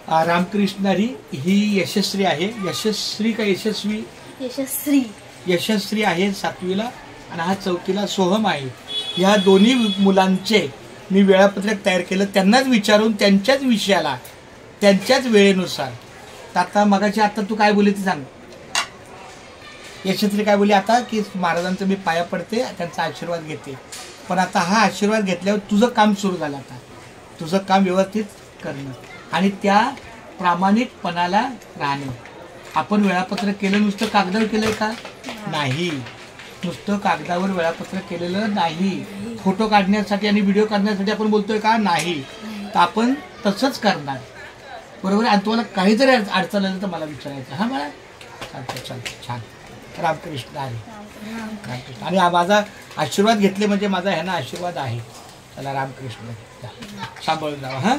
रामकृष्ण हरी ही यशस्वी आहे. यशस्वी का यशस्वी? यशस्वी. यशस्वी आहे 7वीला आणि हा 4थीला सोहम आहे. ह्या दोन्ही मुलांचे मी वेळापत्रक तयार केलं त्यांनाच विचारून त्यांच्याच विषयाला त्यांच्याच वेळेनुसार. आता मगाची आता तू काय बोलली ती सांग. यशस्वी काय बोलली आता की महाराजांचं मी पाया पडते त्यांचा आशीर्वाद घेते. पण आता हा आशीर्वाद घेतल्यावर तुझं काम सुरू झालं. आता तुझं काम व्यवस्थित करणं आणि त्या प्रामाणिकपणाला राहणं. आपण वेळापत्रक केलं नुसतं कागदावर केलंय का? नाही. नुसतं कागदावर वेळापत्रक केलेलं नाही. फोटो काढण्यासाठी आणि व्हिडिओ काढण्यासाठी आपण बोलतोय का? नाही. तर आपण तसंच करणार. बरोबर. आणि तुम्हाला काही जरी अडचण आली तर मला विचारायचं. हा मला चालतं चालतं. छान. रामकृष्ण हरी. रामकृष्ण. आणि माझा आशीर्वाद घेतले म्हणजे माझा ह्यांना आशीर्वाद आहे. चला रामकृष्ण. सांभाळून जावा. हा.